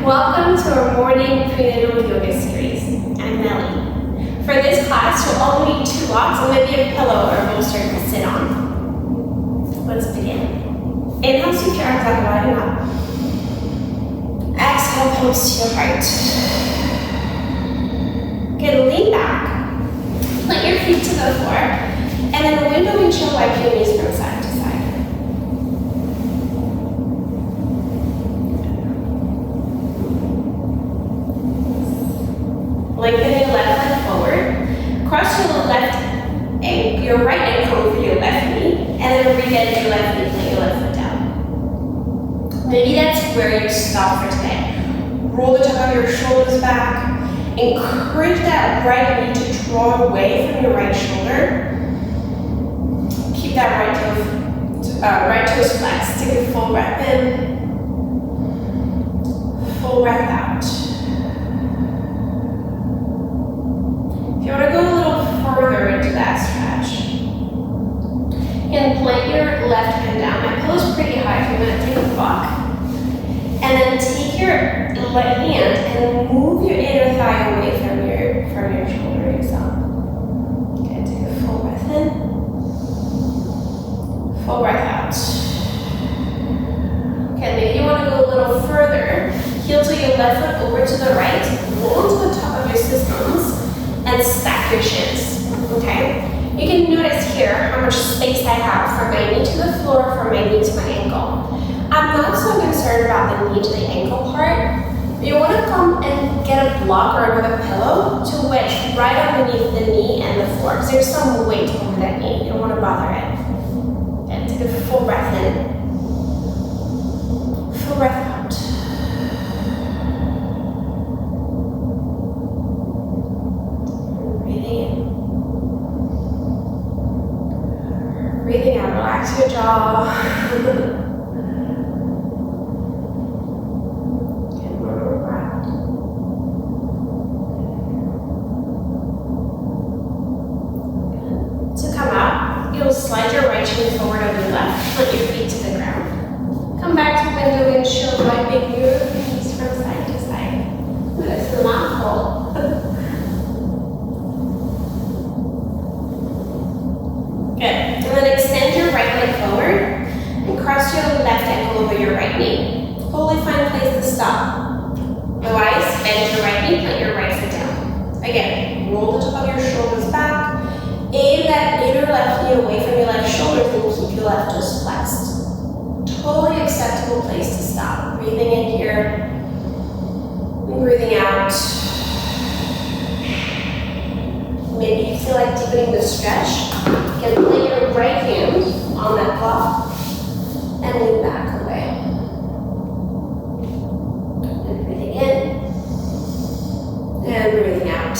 Welcome to our morning prenatal yoga series. I'm Melie. For this class, you'll only need 2 blocks and maybe a pillow or a bolster to sit on. Let's begin. Inhale, sweep your arms out wide enough. Exhale, palms to your heart. Good, lean back. Put your feet to the floor. And then window windshield, wipe your knees from side to side. Lengthen your left leg forward. Cross your right ankle over your left knee, and then re-bend your left knee, plant your left foot down. Maybe that's where you stop for today. Roll the top of your shoulders back. Encourage that right knee to draw away from your right shoulder. Keep that right toes flexed. Take a full breath in. Full breath out. If you want to go a little further into that stretch, and plant your left hand down. My pillow's pretty high, so I'm going to take a block. And then take your left hand and move your inner thigh away from your shoulder yourself. Okay, take a full breath in. Full breath out. Okay, maybe you want to go a little further. Heel to your left foot over to the right. Roll to the top of your sit bones and stack your shins. Okay? You can notice here how much space I have from my knee to the floor, from my knee to my ankle. I'm not so concerned about the knee to the ankle part. You want to come and get a block or another pillow to wedge right underneath the knee and the floor, because there's some weight over that knee. You don't want to bother it. And take a full breath in. Full breath out. Breathing out, relax your jaw. Get one more breath. To come out, you'll slide your right shin forward on your left, put your feet to the ground. Come back to window windshield, wiping your knees from side to side. That's a mouthful. Good. And then extend your right leg forward and cross your left ankle over your right knee. Totally find a place to stop. Otherwise, bend your right knee, put your right foot down. Again, roll the top of your shoulders back. Aim that inner left knee away from your left shoulder and keep your left toes flexed. Totally acceptable place to stop. Breathing in here and breathing out. Maybe you feel like deepening the stretch. You can lay your right hand on that block and lean back away. And breathing in and breathing out.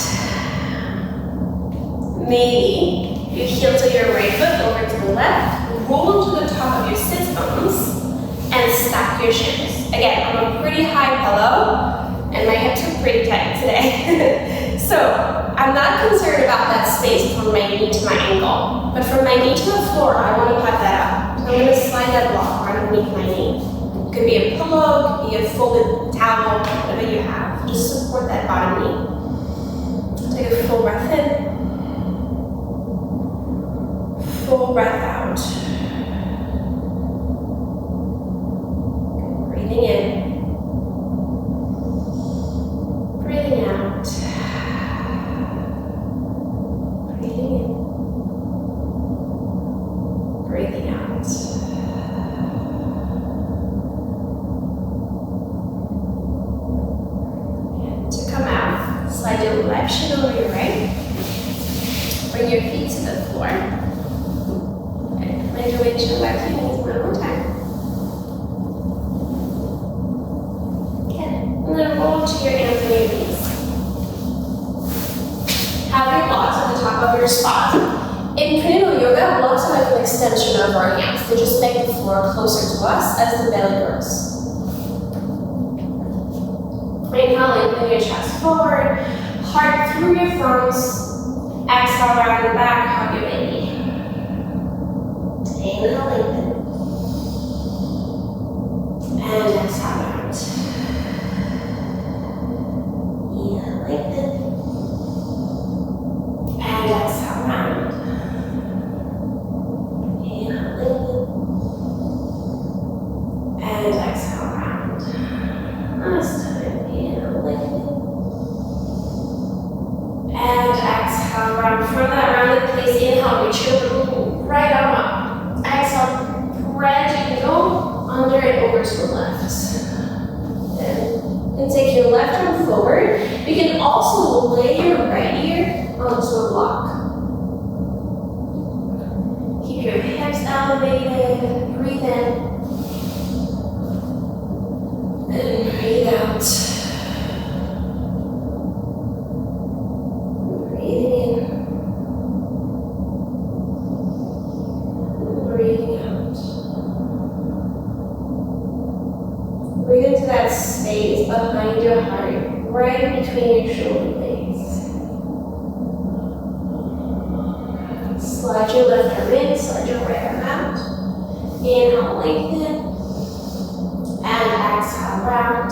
Maybe you heel to your right foot over to the left, roll to the top of your sit bones, and stack your shins. Again, I'm a pretty high pillow, and my hips are pretty tight today. So, I'm not concerned about that space from my knee to my ankle, but from my knee to the floor, I want to put that up. So I'm going to slide that block right underneath my knee. It could be a pillow, it could be a folded towel, whatever you have. Just support that bottom knee. Take a full breath in. Full breath out. Breathing in. Breathing out. Breathing out. And to come out, slide your left shin over your right. Bring your feet to the floor. And land your weight to your left knee one more time. Good. And then roll to your hands and your knees. Have your blocks at the top of your spot. In prenatal yoga, blocks are like an extension of our hands. They just make the floor closer to us as the belly grows. Inhale, lengthen your chest forward, heart through your thumbs. Exhale, round the back, hug your baby. Inhale, lengthen. 1, You can also lay your right ear onto a block. Keep your hips elevated, breathe in, and breathe out. Breathing in, breathing out. Breathe into that space behind your heart, right between your shoulder blades. Slide your left arm in, slide your right arm out. Inhale, lengthen. And exhale, round.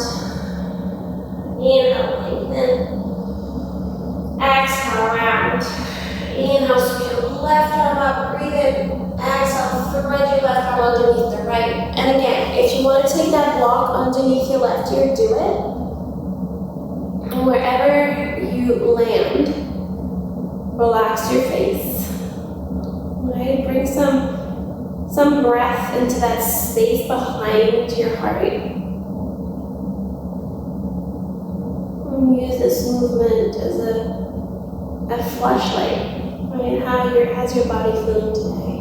Inhale, lengthen. Exhale, round. Inhale, sweep your left arm up, breathe in. Exhale, thread your left arm underneath the right. And again, if you want to take that block underneath your left ear, do it. And wherever you land, relax your face. Right? Bring some breath into that space behind your heart. And use this movement as a flashlight. Right? How's your body feeling today?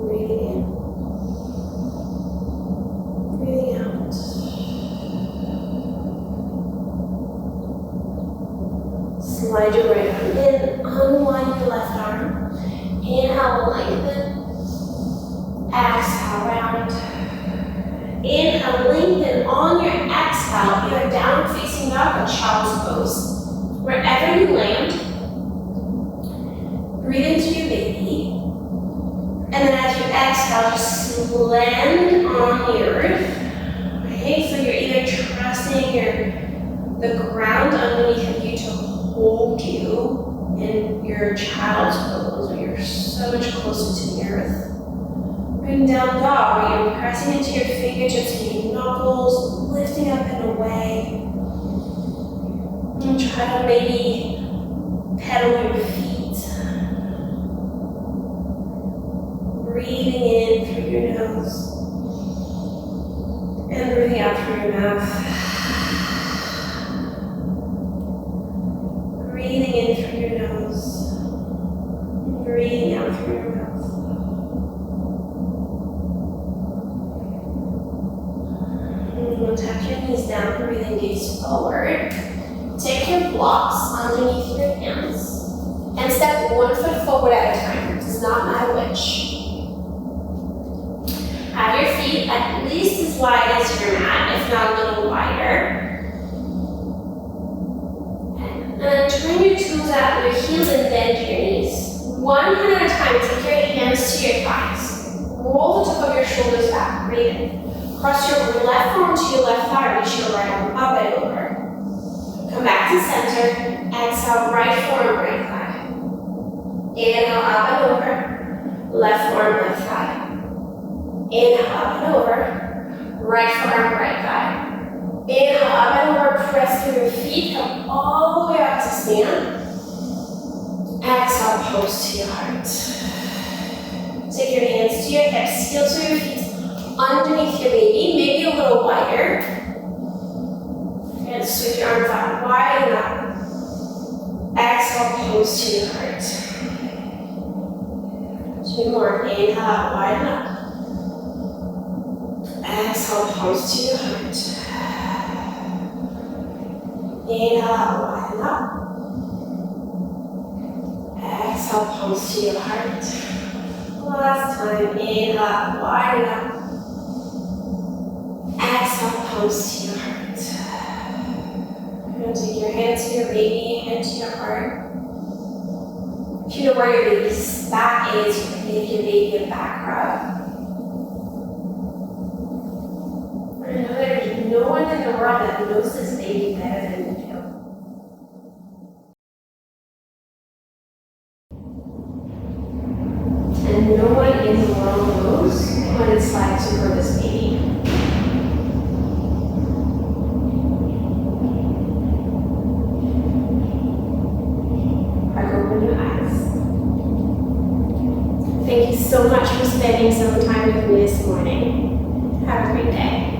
Breathing in. Breathing out. Slide your right arm in, unwind your left arm. Inhale, lengthen. Exhale, round. Inhale, lengthen. On your exhale, you are down facing dog or child's pose. Wherever you land, breathe into your baby. And then as you exhale, just land on the earth. Okay, so you're either trusting the ground underneath of you to hold you in your child's pose, where you're so much closer to the earth. Bring down dog, where you're pressing into your fingertips and your knuckles, lifting up and away. And try to maybe pedal your feet. Breathing in through your nose and breathing out through your mouth. Breathing in through your nose, breathing out through your mouth. And we'll tap your knees down, breathing gaze forward. Take your blocks underneath your hands and step 1 foot forward at a time. This is not matter which. Have your feet at least as wide as your mat, if not a little wider. And then turn your toes out, your heels and bend your knees. 1 hand at a time, take your hands to your thighs. Roll the top of your shoulders back, breathe in. Cross your left arm to your left thigh, reach your right arm up and over. Come back to center, exhale, right forearm, right thigh. Inhale, up and over, left forearm, left thigh. Inhale, up and over, right forearm, right thigh. Inhale, up and over, press through your feet, come all the way up to stand. Exhale, pose to your heart. Take your hands to your hips, heels to your feet, underneath your baby, maybe a little wider. And sweep your arms out, widen up. Exhale, pose to your heart. 2 more, inhale out, widen up. Exhale, pose to your heart. Inhale out, widen up. Exhale, pose to your heart. Last time, inhale out, widen up. Exhale, pose to your heart. You're going to take your hand to your baby, hand to your heart. If you know where your baby's back is, you can give your baby a back rub. I know there's no one in the world that knows this baby better than you do. And no one in the world knows what it's like to grow this baby. Open your eyes. Thank you so much for spending some time with me this morning. Have a great day.